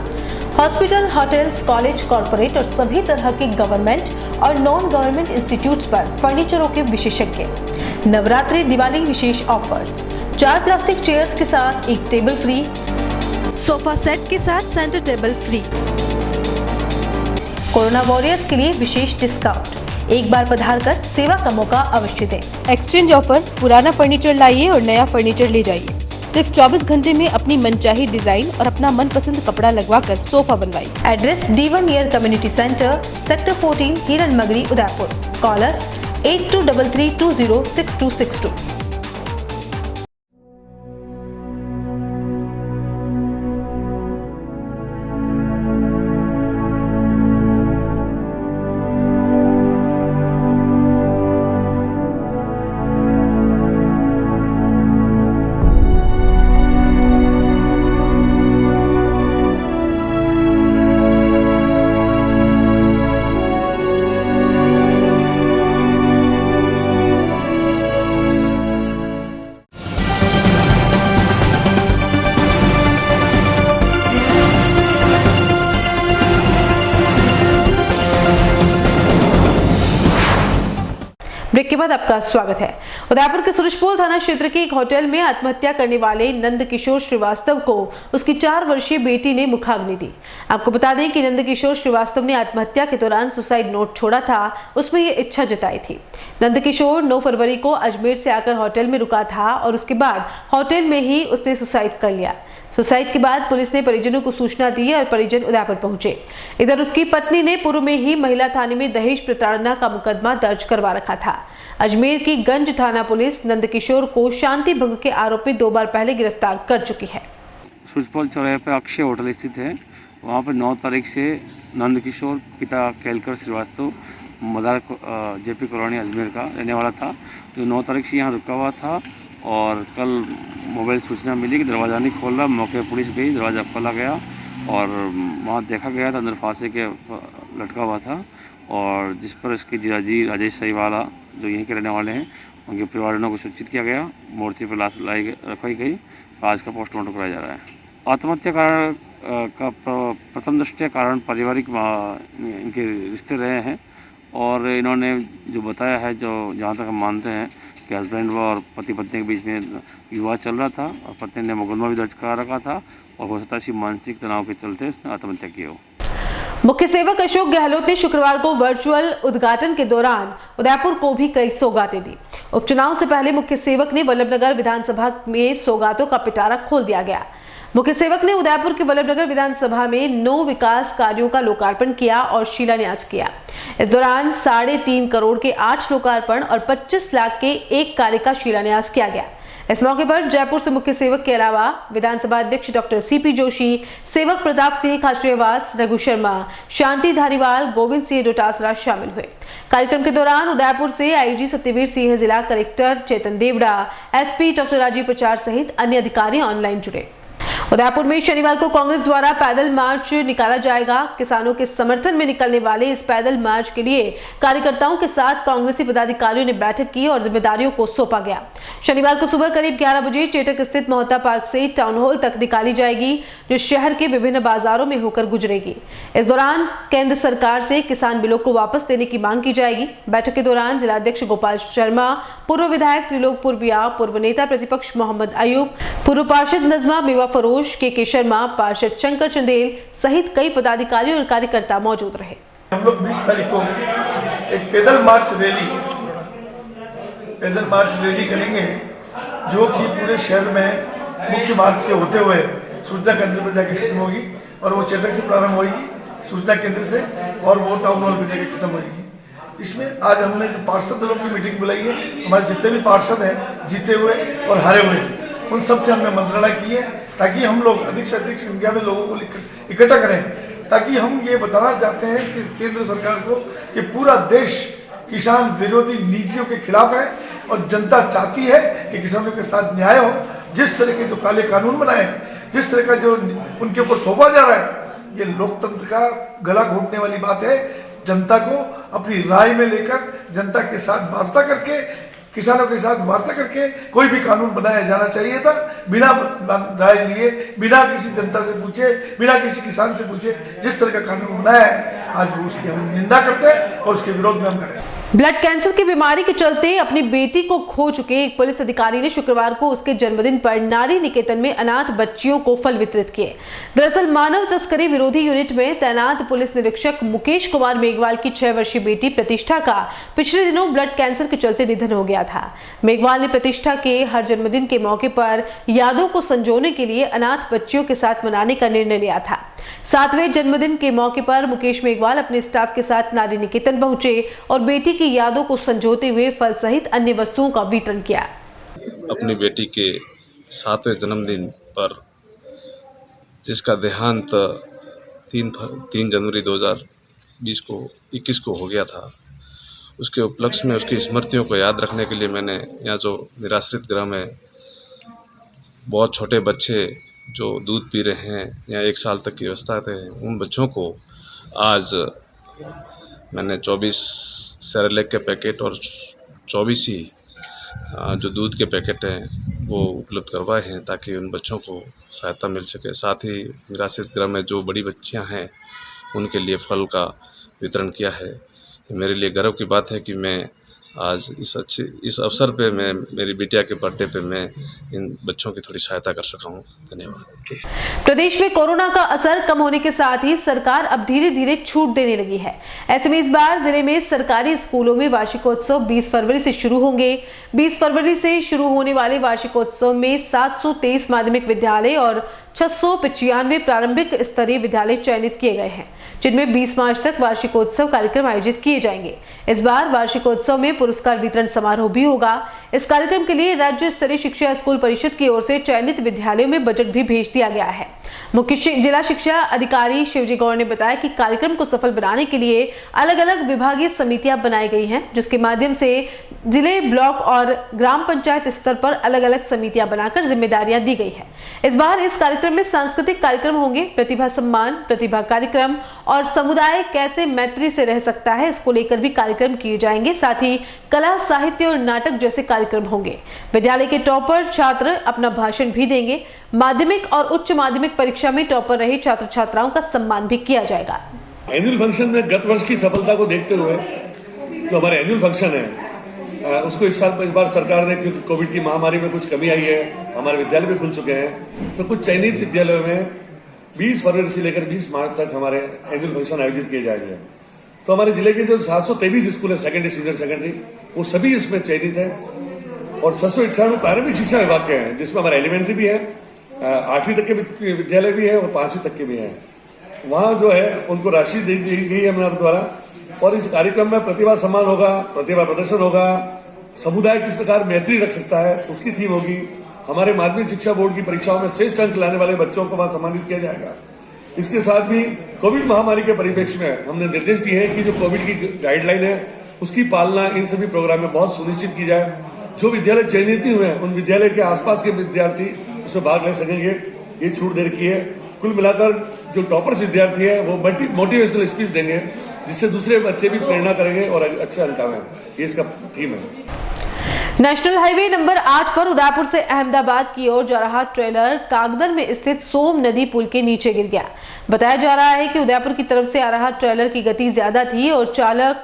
B: हॉस्पिटल, होटल्स, कॉलेज, कॉर्पोरेट और सभी तरह के गवर्नमेंट और नॉन गवर्नमेंट इंस्टीट्यूट्स पर फर्नीचरों के विशेषज्ञ। नवरात्रि, दिवाली विशेष ऑफर्स, 4 प्लास्टिक चेयर्स के साथ 1 टेबल फ्री, सोफा सेट के साथ centre table free. Corona warriors के लिए विशेष डिस्काउंट। एक बार पधार कर सेवा का मौका अवश्य दें। एक्सचेंज ऑफर, पुराना फर्नीचर लाइए और नया फर्नीचर ले जाइए। सिर्फ 24 घंटे में अपनी मनचाही डिजाइन और अपना मनपसंद कपड़ा लगवाकर सोफा बनवाइए। Address D1 year community centre, sector 14, हिरन मगरी, उदयपुर। कॉल अस 8233206262। ब्रेक के बाद आपका स्वागत है। उदयपुर के सूरजपोल थाना क्षेत्र के एक होटल में आत्महत्या करने वाले नंद किशोर श्रीवास्तव को उसकी 4 वर्षीय बेटी ने मुखाग्नि दी। आपको बता दें कि नंद किशोर श्रीवास्तव ने आत्महत्या के दौरान सुसाइड नोट छोड़ा था, उसमें ये इच्छा जताई थी। नंद किशोर 9 फरवरी को अजमेर से आकर होटल में रुका था और उसके बाद होटल में ही उसने सुसाइड कर लिया। सुसाइड के बाद पुलिस ने परिजनों को सूचना दी और परिजन उदयपुर पहुंचे। इधर उसकी पत्नी ने पूर्व में ही महिला थाने में दहेज प्रताड़ना का मुकदमा दर्ज करवा रखा था। अजमेर की गंज थाना पुलिस नंद किशोर को शांति भंग के आरोप में 2 बार पहले गिरफ्तार कर चुकी है।
H: सूरजपोल चौराहे पर अक्षय होटल स्थित है, वहाँ पर 9 तारीख से नंद किशोर पिता केलकर श्रीवास्तव मदार JP कॉलोनी अजमेर का रहने वाला था, जो 9 तारीख से यहाँ रुका हुआ था। और कल मोबाइल सूचना मिली कि दरवाज़ा नहीं खोल रहा, मौके पर पुलिस गई, दरवाज़ा खोला गया और वहाँ देखा गया था अंदर फांसी के लटका हुआ था। और जिस पर इसके जीजाजी राजेश सहीवाला जो यहीं के रहने वाले हैं, उनके परिवारजनों को सूचित किया गया। मोर्चे पर लाश रखवाई गई, आज का पोस्टमार्टम कराया जा रहा है। आत्महत्या कारण का प्रथम दृष्टया कारण पारिवारिक इनके रिश्ते रहे हैं और इन्होंने जो बताया है, जो जहाँ तक हम मानते हैं कि हस्बैंड और पति पत्नी के बीच में विवाद चल रहा था और पत्नी ने मुकदमा भी दर्ज करा रखा था और हो सकता है मानसिक तनाव के चलते उसने आत्महत्या की हो।
B: मुख्य सेवक अशोक गहलोत ने शुक्रवार को वर्चुअल उद्घाटन के दौरान उदयपुर को भी कई सौगातें दी। उपचुनाव से पहले मुख्य सेवक ने वल्लभनगर विधानसभा में सौगातों का पिटारा खोल दिया गया। मुख्य सेवक ने उदयपुर के वल्लभनगर विधानसभा में 9 विकास कार्यों का लोकार्पण किया और शिलान्यास किया। इस दौरान 3.5 करोड़ के 8 लोकार्पण और 25 लाख के 1 कार्य का शिलान्यास किया गया। इस मौके पर जयपुर से मुख्य सेवक के अलावा विधानसभा अध्यक्ष डॉक्टर CP जोशी, सेवक प्रताप सिंह खाचरियावास, रघु शर्मा, शांति धारीवाल, गोविंद सिंह डोटासरा शामिल हुए। कार्यक्रम के दौरान उदयपुर से IG सत्यवीर सिंह, जिला कलेक्टर चेतन देवड़ा, SP डॉक्टर राजीव प्रचार सहित अन्य अधिकारी ऑनलाइन जुड़े। उदयपुर में शनिवार को कांग्रेस द्वारा पैदल मार्च निकाला जाएगा। किसानों के समर्थन में निकलने वाले इस पैदल मार्च के लिए कार्यकर्ताओं के साथ कांग्रेसी पदाधिकारियों ने बैठक की और जिम्मेदारियों को सौंपा गया। शनिवार को सुबह करीब 11 बजे चेटक स्थित मोहता पार्क से टाउन हॉल तक निकाली जाएगी, जो शहर के विभिन्न बाजारों में होकर गुजरेगी। इस दौरान केंद्र सरकार से किसान बिलों को वापस देने की मांग की जाएगी। बैठक के दौरान जिलाध्यक्ष गोपाल शर्मा, पूर्व विधायक त्रिलोकपुर बिया, पूर्व नेता प्रतिपक्ष मोहम्मद अयूब, पूर्व पार्षद नजमा मेवा फरोश, के शर्मा, पार्षद शंकर चंदेल सहित कई पदाधिकारी और कार्यकर्ता मौजूद रहे।
O: हम लोग 20 तारीख को एक पैदल मार्च रैली करेंगे, जो कि पूरे शहर में मुख्य मार्ग से होते हुए सूचना केंद्र पर जाके खत्म होगी और वो चेटक से प्रारंभ होगी सूचना केंद्र से और वो टाउन हॉल पर जाके खत्म होगी। इसमें आज हमने जो पार्षद दलों की मीटिंग बुलाई है, हमारे जितने भी पार्षद हैं जीते हुए और हारे हुए, उन सब से हमने मंत्रणा की है ताकि हम लोग अधिक से अधिक संख्या में लोगों को इकट्ठा करें, ताकि हम ये बताना चाहते हैं कि केंद्र सरकार को कि पूरा देश किसान विरोधी नीतियों के खिलाफ है और जनता चाहती है कि किसानों के साथ न्याय हो। जिस तरह के जो काले कानून बनाए, जिस तरह का जो उनके ऊपर थोपा जा रहा है, ये लोकतंत्र का गला घोटने वाली बात है। जनता को अपनी राय में लेकर जनता के साथ वार्ता करके, किसानों के साथ वार्ता करके कोई भी कानून बनाया जाना चाहिए था, बिना राय लिए, बिना किसी जनता से पूछे, बिना किसी किसान से पूछे जिस तरह का कानून बनाया है, आज उसकी हम निंदा करते हैं और उसके विरोध में हम खड़े हैं।
B: ब्लड कैंसर की बीमारी के चलते अपनी बेटी को खो चुके एक पुलिस अधिकारी ने शुक्रवार को उसके जन्मदिन पर नारी निकेतन में अनाथ बच्चियों को फल वितरित किए। दरअसल मानव तस्करी विरोधी यूनिट में तैनात पुलिस निरीक्षक मुकेश कुमार मेघवाल की 6 वर्षीय बेटी प्रतिष्ठा का पिछले दिनों ब्लड कैंसर के चलते निधन हो गया था। मेघवाल ने प्रतिष्ठा के हर जन्मदिन के मौके पर यादों को संजोने के लिए अनाथ बच्चियों के साथ मनाने का निर्णय लिया था। 7वें जन्मदिन के मौके पर मुकेश मेघवाल अपने स्टाफ के साथ नारी निकेतन पहुंचे और बेटी की यादों को संजोते हुए फल सहित अन्य वस्तुओं का वितरण किया।
P: अपनी बेटी के 7वें जन्मदिन पर जिसका देहांत 3 जनवरी 2021 को हो गया था, उसके उपलक्ष्य में उसकी स्मृतियों को याद रखने के लिए मैंने यहाँ जो निराश्रित गृह में बहुत छोटे बच्चे जो दूध पी रहे हैं या 1 साल तक की अवस्था थे, उन बच्चों को आज मैंने 24 सेरेलैक के पैकेट और 24 ही जो दूध के पैकेट हैं वो उपलब्ध करवाए हैं ताकि उन बच्चों को सहायता मिल सके। साथ ही निराश्रित गृह में जो बड़ी बच्चियां हैं उनके लिए फल का वितरण किया है। मेरे लिए गर्व की बात है कि मैं आज इस अवसर पे मैं मेरी बिटिया के बर्थडे पे मैं इन बच्चों की थोड़ी सहायता कर सका हूँ। धन्यवाद।
B: प्रदेश में कोरोना का असर कम होने के साथ ही सरकार अब धीरे धीरे छूट देने लगी है। ऐसे में इस बार जिले में सरकारी स्कूलों में वार्षिकोत्सव 20 फरवरी से शुरू होंगे। 20 फरवरी से शुरू होने वाले वार्षिकोत्सव में 723 माध्यमिक विद्यालय और 695 प्रारंभिक स्तरीय विद्यालय चयनित किए गए हैं, जिनमें 20 मार्च तक वार्षिकोत्सव कार्यक्रम आयोजित किए जाएंगे। इस बार वार्षिकोत्सव में पुरस्कार वितरण समारोह भी होगा। इस कार्यक्रम के लिए राज्य स्तरीय शिक्षा स्कूल परिषद की ओर से चयनित विद्यालयों में बजट भी भेज दिया गया है। मुख्य जिला शिक्षा अधिकारी शिवजी गौड़ ने बताया कि कार्यक्रम को सफल बनाने के लिए अलग अलग विभागीय समितियां बनाई गई हैं, जिसके माध्यम से जिले, ब्लॉक और ग्राम पंचायत स्तर पर अलग अलग समितियां बनाकर जिम्मेदारियां दी गई है। इस बार इस कार्यक्रम में सांस्कृतिक कार्यक्रम होंगे, प्रतिभा सम्मान, प्रतिभा कार्यक्रम और समुदाय कैसे मैत्री से रह सकता है, इसको लेकर भी कार्यक्रम किए जाएंगे। साथ ही कला, साहित्य और नाटक जैसे कार्यक्रम होंगे। विद्यालय के टॉपर छात्र अपना भाषण भी देंगे। माध्यमिक और उच्च माध्यमिक परीक्षा में टॉपर रहे छात्र छात्राओं का सम्मान भी किया जाएगा।
O: एनुअल फंक्शन में गत वर्ष की सफलता को देखते हुए जो हमारा एनुअल फंक्शन है उसको इस बार सरकार ने, क्योंकि कोविड की महामारी में कुछ कमी आई है, हमारे विद्यालय भी खुल चुके हैं, तो कुछ चयनित विद्यालयों में 20 फरवरी से लेकर 20 मार्च तक हमारे एनुअल फंक्शन आयोजित किए जाएंगे। तो हमारे जिले के जो 723 स्कूल है सेकेंडरी, सीनियर सेकेंडरी, वो सभी इसमें चयनित है और 698 प्रारंभिक शिक्षा विभाग के हैं, जिसमें हमारा एलिमेंट्री भी है, 8वीं तक के विद्यालय भी है और 5वीं तक के भी हैं। वहाँ जो है उनको राशि दी गई है हमारे द्वारा और इस कार्यक्रम में प्रतिभा सम्मान होगा, प्रतिभा प्रदर्शन होगा, समुदाय किस प्रकार मैत्री रख सकता है उसकी थीम होगी। हमारे माध्यमिक शिक्षा बोर्ड की परीक्षाओं में श्रेष्ठ अंक लाने वाले बच्चों को वहां सम्मानित किया जाएगा। इसके साथ भी कोविड महामारी के परिप्रेक्ष्य में हमने निर्देश दिए हैं कि जो कोविड की गाइडलाइन है उसकी पालना इन सभी प्रोग्राम में बहुत सुनिश्चित की जाए। जो विद्यालय चयनित हुए हैं उन विद्यालय के आसपास के विद्यार्थी उसमें भाग ले सकेंगे, ये छूट दे रखी है। कुल मिलाकर जो टॉपर्स विद्यार्थी है वो मोटिवेशनल स्पीच देंगे, जिससे दूसरे बच्चे भी प्रेरणा करेंगे और अच्छे अंक आएं। ये इसका थीम है।
B: नेशनल हाईवे नंबर 8 पर उदयपुर से अहमदाबाद की ओर जा रहा ट्रेलर कागदर में स्थित सोम नदी पुल के नीचे गिर गया। बताया जा रहा है कि उदयपुर की तरफ से आ रहा ट्रेलर की गति ज्यादा थी और चालक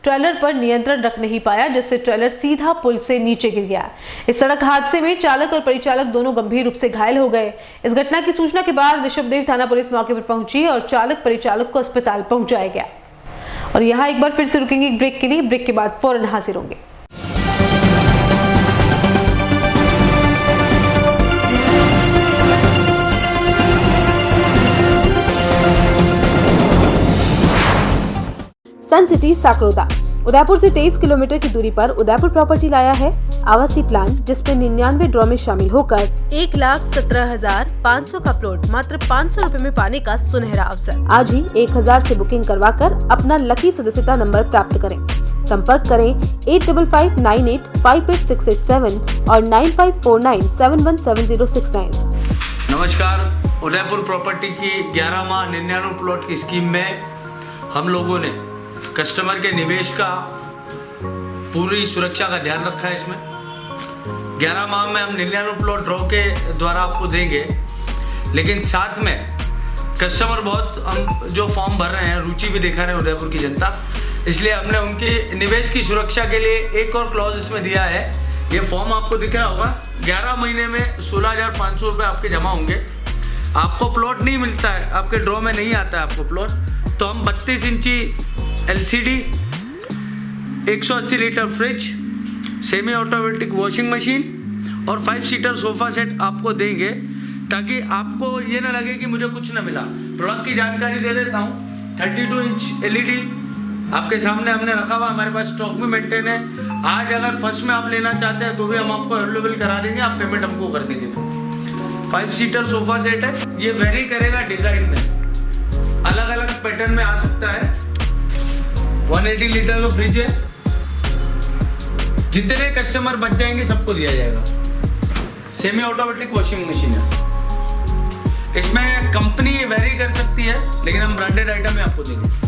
B: ट्रेलर पर नियंत्रण रख नहीं पाया, जिससे ट्रेलर सीधा पुल से नीचे गिर गया। इस सड़क हादसे में चालक और परिचालक दोनों गंभीर रूप से घायल हो गए। इस घटना की सूचना के बाद ऋषभदेव थाना पुलिस मौके पर पहुंची और चालक परिचालक को अस्पताल पहुंचाया गया। और यहाँ एक बार फिर से रुकेंगे एक ब्रेक के लिए। ब्रेक के बाद फौरन हाजिर होंगे। सन सिटी साकरोदा उदयपुर से 23 किलोमीटर की दूरी पर उदयपुर प्रॉपर्टी लाया है आवासीय प्लान, जिसमें 99 ड्रॉ में शामिल होकर 1,17,500 का प्लॉट मात्र 500 रुपए में पाने का सुनहरा अवसर। आज ही 1000 से बुकिंग करवाकर अपना लकी सदस्यता नंबर प्राप्त करें। संपर्क करें 8559858687 और 9549717069।
Q: नमस्कार, उदयपुर प्रॉपर्टी की 11 माह 99 प्लॉट की स्कीम में हम लोगों ने कस्टमर के निवेश का पूरी सुरक्षा का ध्यान रखा है। इसमें 11 माह में हम 99 प्लॉट ड्रॉ के द्वारा आपको देंगे, लेकिन साथ में कस्टमर बहुत हम जो फॉर्म भर रहे हैं, रुचि भी दिखा रहे हैं उदयपुर की जनता, इसलिए हमने उनके निवेश की सुरक्षा के लिए एक और क्लॉज इसमें दिया है। ये फॉर्म आपको दिख रहा होगा, 11 महीने में 16,500 रुपये आपके जमा होंगे। आपको प्लॉट नहीं मिलता है, आपके ड्रॉ में नहीं आता है आपको प्लॉट, तो हम 32 इंची LCD, 180 litre fridge, semi automatic washing machine और 5 सीटर सोफा सेट आपको देंगे, ताकि आपको ये ना लगे कि मुझे कुछ ना मिला। प्रोडक्ट की जानकारी दे देता हूँ। 32 इंच LED आपके सामने हमने रखा हुआ, हमारे पास स्टॉक में मेंटेन है। आज अगर फर्स्ट में आप लेना चाहते हैं तो भी हम आपको अवेलेबल करा देंगे, आप पेमेंट हमको कर देंगे। 5 सीटर सोफा सेट है, ये वेरी करेगा डिजाइन में, अलग अलग पैटर्न में आ सकता है। 180 लीटर का फ्रिज है, जितने कस्टमर बच जाएंगे सबको दिया जाएगा। सेमी ऑटोमेटिक वॉशिंग मशीन है, इसमें कंपनी वेरी कर सकती है, लेकिन हम ब्रांडेड आइटम में आपको देंगे।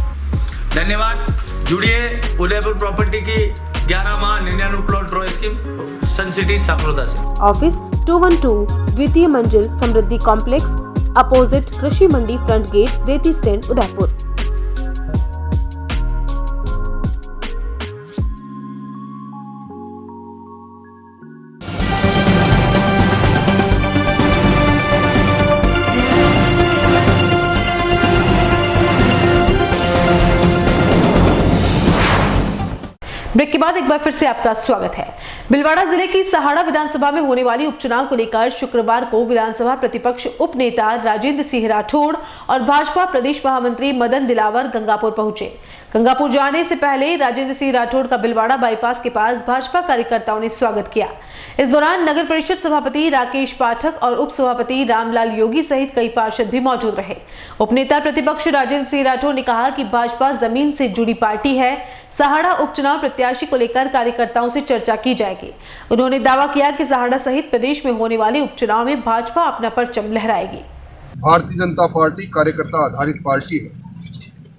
Q: धन्यवाद। जुड़िए उदयपुर प्रॉपर्टी की 11 माह 99 प्लॉट ड्रॉ स्कीम, सन सिटी साकरोदा से।
B: ऑफिस 212 द्वितीय मंजिल समृद्धि कॉम्प्लेक्स, अपोजिट कृषि मंडी फ्रंट गेट, रेती स्टैंड, उदयपुर। ब्रेक के बाद एक बार फिर से आपका स्वागत है। भिलवाड़ा जिले की सहाड़ा विधानसभा में होने वाली उपचुनाव को लेकर शुक्रवार को विधानसभा प्रतिपक्ष उपनेता राजेंद्र सिंह राठौड़ और भाजपा प्रदेश महामंत्री मदन दिलावर गंगापुर पहुंचे। गंगापुर जाने से पहले राजेंद्र सिंह राठौड़ का भिलवाड़ा बाईपास के पास भाजपा कार्यकर्ताओं ने स्वागत किया। इस दौरान नगर परिषद सभापति राकेश पाठक और उप सभापति रामलाल योगी सहित कई पार्षद भी मौजूद रहे। उपनेता प्रतिपक्ष राजेंद्र सिंह राठौड़ ने कहा कि भाजपा जमीन से जुड़ी पार्टी है। सहाड़ा उपचुनाव प्रत्याशी को लेकर कार्यकर्ताओं से चर्चा की जाएगी। उन्होंने दावा किया कि सहाड़ा सहित प्रदेश में होने वाले उपचुनाव में भाजपा अपना परचम लहराएगी।
R: भारतीय जनता पार्टी कार्यकर्ता आधारित पार्टी है।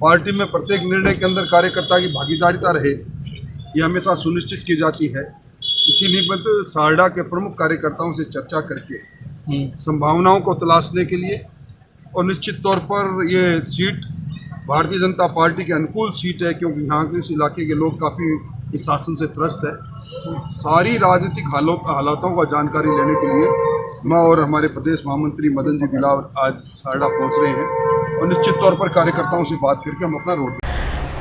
R: पार्टी में प्रत्येक निर्णय के अंदर कार्यकर्ता की भागीदारिता रहे, ये हमेशा सुनिश्चित की जाती है। इसीलिए मैं तो सहाड़ा के प्रमुख कार्यकर्ताओं से चर्चा करके संभावनाओं को तलाशने के लिए, और निश्चित तौर पर ये सीट भारतीय जनता पार्टी के अनुकूल सीट है, क्योंकि यहाँ के इस इलाके के लोग काफ़ी इस शासन से त्रस्त है। सारी राजनीतिक हालातों का जानकारी लेने के लिए मैं और हमारे प्रदेश महामंत्री मदन जी दिलावर आज सहाड़ा पहुँच रहे हैं, और निश्चित तौर पर कार्यकर्ताओं से बात करके हम अपना रोड।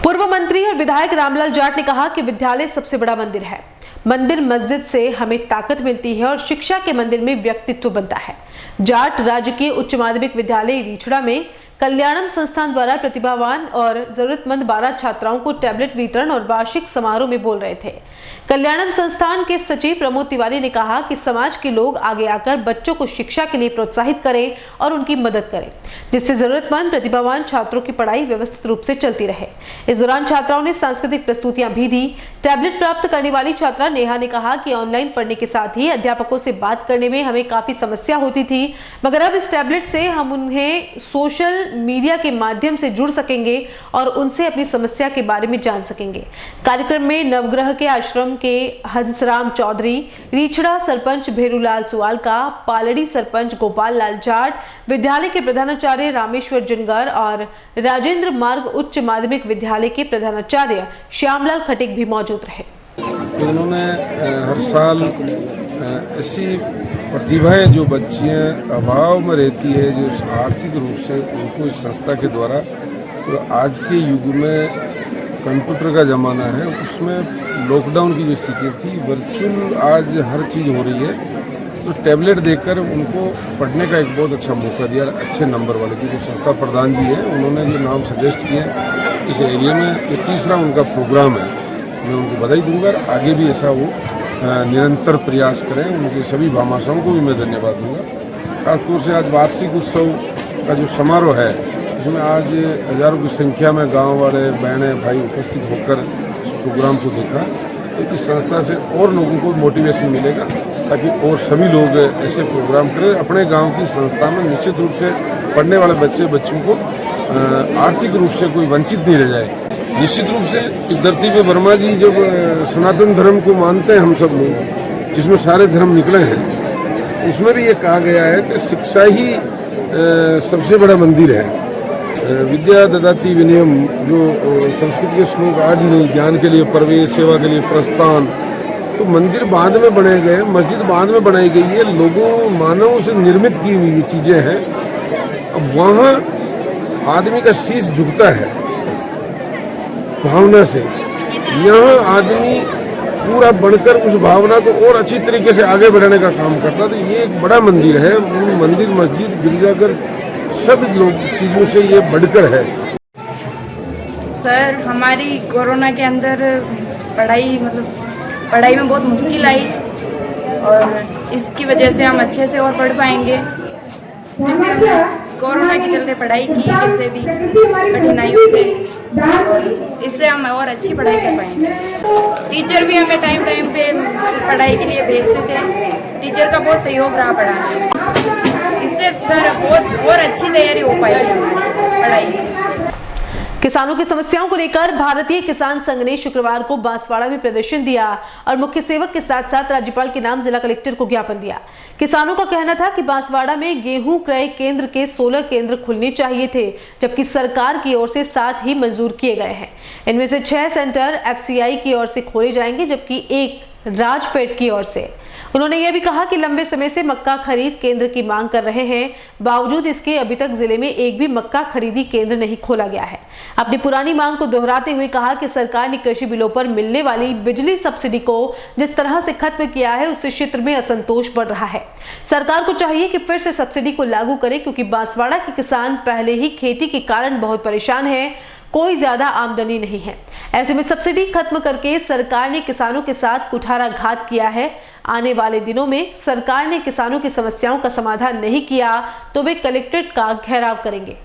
B: पूर्व मंत्री और विधायक रामलाल जाट ने कहा कि विद्यालय सबसे बड़ा मंदिर है। मंदिर मस्जिद से हमें ताकत मिलती है और शिक्षा के मंदिर में व्यक्तित्व बनता है। जाट राजकीय उच्च माध्यमिक विद्यालय रीछड़ा में कल्याणम संस्थान द्वारा प्रतिभावान और जरूरतमंद 12 छात्राओं को टैबलेट वितरण और वार्षिक समारोह में बोल रहे थे। कल्याणम संस्थान के सचिव प्रमोद तिवारी ने कहा कि समाज के लोग आगे आकर बच्चों को शिक्षा के लिए प्रोत्साहित करें और उनकी मदद करें, जिससे जरूरतमंद प्रतिभावान छात्रों की पढ़ाई व्यवस्थित रूप से चलती रहे। इस दौरान छात्राओं ने सांस्कृतिक प्रस्तुतियां भी दी। टैबलेट प्राप्त करने वाली छात्रा नेहा ने कहा कि ऑनलाइन पढ़ने के साथ ही अध्यापकों से बात करने में हमें काफी समस्या होती थी, मगर अब इस टैबलेट से हम उन्हें सोशल मीडिया के माध्यम से जुड़ सकेंगे और उनसे अपनी समस्या के बारे में जान सकेंगे। कार्यक्रम में नवग्रह के आश्रम के हंसराम चौधरी, रीछड़ा सरपंच भेरूलाल सुवालका, पालड़ी सरपंच गोपाल लाल जाट, विद्यालय के प्रधानाचार्य रामेश्वर जिनगर और राजेंद्र मार्ग उच्च माध्यमिक विद्यालय के प्रधानाचार्य श्यामलाल खटिक भी मौजूद रहे।
S: तो इन्होंने हर साल ऐसी प्रतिभाएं जो बच्चियां अभाव में रहती है, जो आर्थिक रूप से उनको इस संस्था के द्वारा, तो आज के युग में कंप्यूटर का ज़माना है, उसमें लॉकडाउन की जो स्थिति थी, वर्चुअल आज हर चीज़ हो रही है, तो टैबलेट देकर उनको पढ़ने का एक बहुत अच्छा मौका दिया। अच्छे नंबर वाले जो संस्था प्रधान जी हैं, उन्होंने जो नाम सजेस्ट किए इस एरिया में, ये तीसरा उनका प्रोग्राम है। मैं उनको बधाई दूंगा, आगे भी ऐसा वो निरंतर प्रयास करें। उनके सभी भामाशाओं को भी मैं धन्यवाद दूंगा। खासतौर से आज वार्षिक उत्सव का जो समारोह है, इसमें आज हजारों की संख्या में गांव वाले बहनें भाई उपस्थित होकर इस प्रोग्राम को देखा, तो इस संस्था से और लोगों को मोटिवेशन मिलेगा, ताकि और सभी लोग ऐसे प्रोग्राम करें। अपने गाँव की संस्था में निश्चित रूप से पढ़ने वाले बच्चों को आर्थिक रूप से कोई वंचित नहीं रह जाए। निश्चित रूप से इस धरती पे वर्मा जी जब सनातन धर्म को मानते हैं हम सब लोग, जिसमें सारे धर्म निकले हैं, उसमें भी ये कहा गया है कि शिक्षा ही सबसे बड़ा मंदिर है। विद्या ददाति विनयम, जो संस्कृत के श्लोक आज नहीं, ज्ञान के लिए प्रवेश, सेवा के लिए प्रस्थान। तो मंदिर बाद में बनाए गए, मस्जिद बाद में बनाई गई है, लोगों मानव से निर्मित की हुई ये चीज़ें हैं। अब वहाँ आदमी का शीश झुकता है भावना से, यहाँ आदमी पूरा बनकर उस भावना को और अच्छी तरीके से आगे बढ़ाने का काम करता। तो ये एक बड़ा मंदिर है, मंदिर मस्जिद गिरजाघर सब लोग चीज़ों से ये बढ़कर है।
T: सर, हमारी कोरोना के अंदर पढ़ाई में बहुत मुश्किल आई और इसकी वजह से हम अच्छे से और पढ़ पाएंगे। कोरोना के चलते पढ़ाई की वैसे भी कठिनाइयों से, और इससे हम और अच्छी पढ़ाई कर पाएंगे। टीचर भी हमें टाइम पे पढ़ाई के लिए भेजते थे। टीचर का बहुत सहयोग रहा पढ़ाने में, इससे सर बहुत और अच्छी तैयारी हो पाई हमारी पढ़ाई में।
B: किसानों की समस्याओं को लेकर भारतीय किसान संघ ने शुक्रवार को बांसवाड़ा में प्रदर्शन दिया और मुख्य सेवक के साथ साथ राज्यपाल के नाम जिला कलेक्टर को ज्ञापन दिया। किसानों का कहना था कि बांसवाड़ा में गेहूं क्रय केंद्र के 16 केंद्र खुलने चाहिए थे, जबकि सरकार की ओर से 7 ही मंजूर किए गए हैं। इनमें से 6 सेंटर FCI की ओर से खोले जाएंगे, जबकि 1 राजफेड की ओर से। उन्होंने यह भी कहा कि लंबे समय से मक्का खरीद केंद्र की मांग कर रहे हैं, बावजूद इसके अभी तक जिले में एक भी मक्का खरीदी केंद्र नहीं खोला गया है। अपनी पुरानी मांग को दोहराते हुए कहा कि सरकार ने कृषि बिलों पर मिलने वाली बिजली सब्सिडी को जिस तरह से खत्म किया है, उससे क्षेत्र में असंतोष बढ़ रहा है। सरकार को चाहिए कि फिर से सब्सिडी को लागू करे, क्योंकि बांसवाड़ा के किसान पहले ही खेती के कारण बहुत परेशान है, कोई ज्यादा आमदनी नहीं है। ऐसे में सब्सिडी खत्म करके सरकार ने किसानों के साथ कुठाराघात किया है। आने वाले दिनों में सरकार ने किसानों की समस्याओं का समाधान नहीं किया तो वे कलेक्ट्रेट का घेराव करेंगे।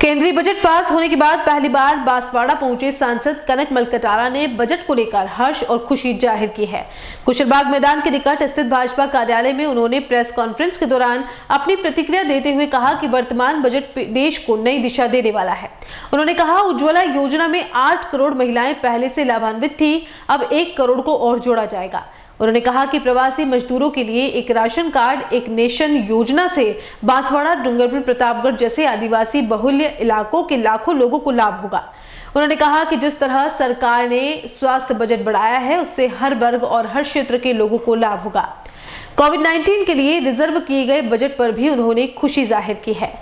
B: केंद्रीय बजट पास होने के बाद पहली बार बांसवाड़ा पहुंचे सांसद कनकमल कटारा ने बजट को लेकर हर्ष और खुशी जाहिर की है। कुशलबाग मैदान के निकट स्थित भाजपा कार्यालय में उन्होंने प्रेस कॉन्फ्रेंस के दौरान अपनी प्रतिक्रिया देते हुए कहा कि वर्तमान बजट देश को नई दिशा देने वाला है। उन्होंने कहा, उज्ज्वला योजना में 8 करोड़ महिलाएं पहले से लाभान्वित थी, अब 1 करोड़ को और जोड़ा जाएगा। उन्होंने कहा कि प्रवासी मजदूरों के लिए एक राशन कार्ड एक नेशन योजना से बांसवाड़ा, डूंगरपुर, प्रतापगढ़ जैसे आदिवासी बहुल्य इलाकों के लाखों लोगों को लाभ होगा। उन्होंने कहा कि जिस तरह सरकार ने स्वास्थ्य बजट बढ़ाया है, उससे हर वर्ग और हर क्षेत्र के लोगों को लाभ होगा। कोविड-19 के लिए रिजर्व किए गए बजट पर भी उन्होंने खुशी जाहिर की है।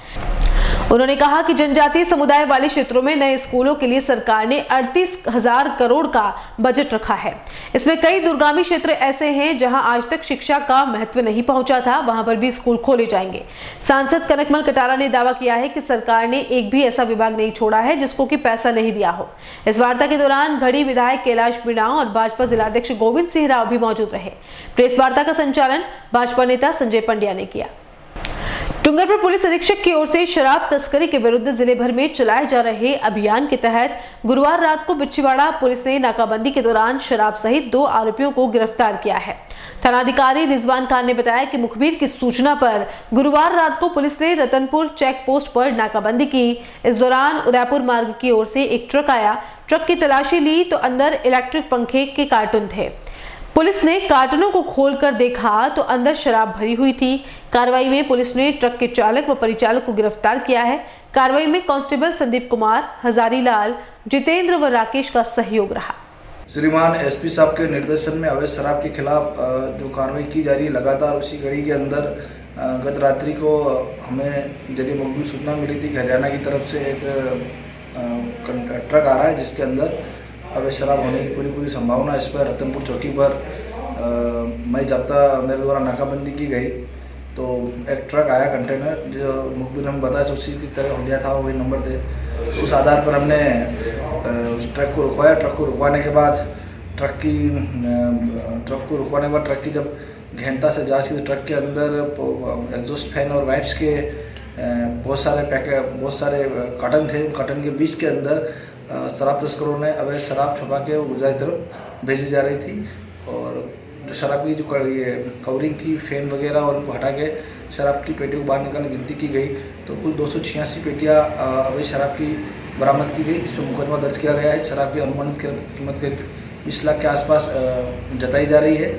B: उन्होंने कहा कि जनजातीय समुदाय वाले क्षेत्रों में नए स्कूलों के लिए सरकार ने 38,000 करोड़ का बजट रखा है। इसमें कई दूरगामी क्षेत्र ऐसे हैं जहां आज तक शिक्षा का महत्व नहीं पहुंचा था, वहां पर भी स्कूल खोले जाएंगे। सांसद कनकमल कटारा ने दावा किया है कि सरकार ने एक भी ऐसा विभाग नहीं छोड़ा है जिसको कि पैसा नहीं दिया हो। इस वार्ता के दौरान घड़ी विधायक कैलाश मीणा और भाजपा जिलाध्यक्ष गोविंद सिंह राव भी मौजूद रहे। प्रेस वार्ता का संचालन भाजपा नेता संजय पंड्या ने किया। डूंगरपुर पुलिस अधीक्षक की ओर से शराब तस्करी के विरुद्ध जिले भर में चलाए जा रहे अभियान के तहत गुरुवार रात को बिच्छीवाड़ा पुलिस ने नाकाबंदी के दौरान शराब सहित 2 आरोपियों को गिरफ्तार किया है। थानाधिकारी रिजवान खान ने बताया कि मुखबिर की सूचना पर गुरुवार रात को पुलिस ने रतनपुर चेक पोस्ट पर नाकाबंदी की। इस दौरान उदयपुर मार्ग की ओर से एक ट्रक आया। ट्रक की तलाशी ली तो अंदर इलेक्ट्रिक पंखे के कार्टून थे। पुलिस ने कार्टूनों को खोलकर देखा तो अंदर शराब भरी हुई थी। कार्रवाई में पुलिस ने ट्रक के चालक व परिचालक को गिरफ्तार किया है। कार्रवाई में कांस्टेबल संदीप कुमार, हजारीलाल, जितेंद्र व राकेश का सहयोग रहा।
U: श्रीमान एसपी साहब के निर्देशन में अवैध शराब के खिलाफ जो कार्रवाई की जा रही है लगातार, उसी कड़ी के अंदर गत रात्रि को हमें जरिए मुखबिर सूचना मिली थी कि हरियाणा की तरफ से एक ट्रक आ रहा है जिसके अंदर अवैध शराब होने की पूरी संभावना। इस पर रतनपुर चौकी पर मई जाब्ता मेरे द्वारा नाकाबंदी की गई तो एक ट्रक आया कंटेनर, जो मुखबिर हमें बताया उसी की तरह हुलिया था, वही नंबर थे। तो उस आधार पर हमने उस ट्रक को रुकवाया। ट्रक को रुकवाने के बाद ट्रक की जब गहनता से जांच की तो ट्रक के अंदर एग्जॉस्ट फैन और वाइप्स के बहुत सारे कार्टन थे। उन कार्टन के बीच के अंदर शराब तस्करों ने अवैध शराब छुपा के वो गुजरात की तरफ भेजी जा रही थी। और जो शराब की जो ये कवरिंग थी, फैन वगैरह, और उनको हटा के शराब की पेटियों को बाहर निकाल गिनती की गई तो कुल 286 पेटियाँ अवैध शराब की बरामद की गई। इस पर मुकदमा दर्ज किया गया है। शराब की अनुमानित कीमत करीब 20 लाख के आसपास जताई जा रही है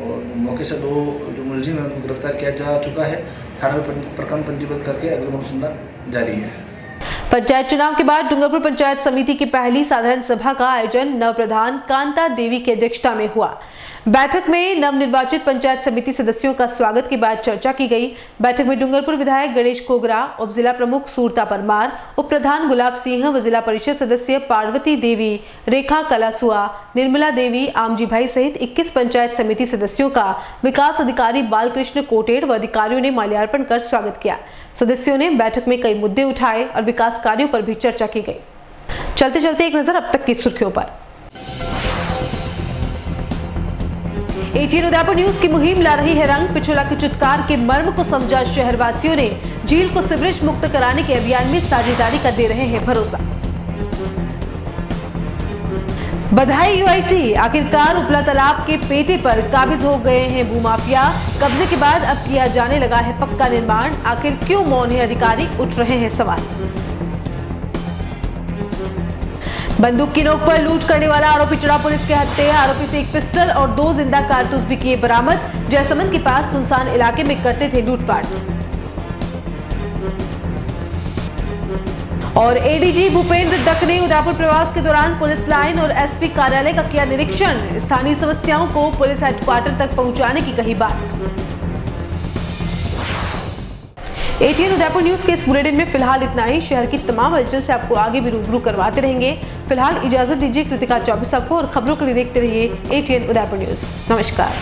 U: और मौके से 2 जो मुलजिम हैं उनको गिरफ्तार किया जा चुका है। थाने में प्रकरण पंजीबद्ध करके अग्रिम अनुसंधान जारी है।
B: पंचायत चुनाव के बाद डूंगरपुर पंचायत समिति की पहली साधारण सभा का आयोजन नवप्रधान कांता देवी की अध्यक्षता में हुआ। बैठक में नवनिर्वाचित पंचायत समिति सदस्यों का स्वागत के बाद चर्चा की गई। बैठक में डूंगरपुर विधायक गणेश कोगरा, उप जिला प्रमुख सूरता परमार, उप प्रधान गुलाब सिंह व जिला परिषद सदस्य पार्वती देवी, रेखा कलासुआ, निर्मला देवी, आमजी भाई सहित 21 पंचायत समिति सदस्यों का विकास अधिकारी बालकृष्ण कोटेड़ व अधिकारियों ने माल्यार्पण कर स्वागत किया। सदस्यों ने बैठक में कई मुद्दे उठाए और विकास कार्यों पर भी चर्चा की गई। चलते चलते एक नजर अब तक की सुर्खियों पर। एटीएन उदयपुर न्यूज की मुहिम ला रही है रंग। पिछोला की चित्कार के मर्म को समझा शहरवासियों ने झील को सीवरेज मुक्त कराने के अभियान में साझेदारी का दे रहे हैं भरोसा। बधाई यूआईटी, आखिरकार उपला तालाब के पेटे पर काबिज हो गए हैं भूमाफिया। कब्जे के बाद अब किया जाने लगा है पक्का निर्माण। आखिर क्यों मौन है अधिकारी, उठ रहे हैं सवाल। बंदूक की नोक पर लूट करने वाला आरोपी चढ़ा पुलिस के हत्थे। आरोपी से एक पिस्टल और 2 जिंदा कारतूस भी किए बरामद। जयसमंद के पास सुनसान इलाके में करते थे लूटपाट। और एडीजी भूपेंद्र दत्त ने उदयपुर प्रवास के दौरान पुलिस लाइन और एसपी कार्यालय का किया निरीक्षण। स्थानीय समस्याओं को पुलिस हेडक्वार्टर तक पहुंचाने की कही बात। एटीएन उदयपुर न्यूज के इस बुलेटिन में फिलहाल इतना ही। शहर की तमाम हलचल से आपको आगे भी रूबरू करवाते रहेंगे। फिलहाल इजाजत दीजिए कृतिका चौबीसा को और खबरों के लिए देखते रहिए एटीएन उदयपुर न्यूज। नमस्कार।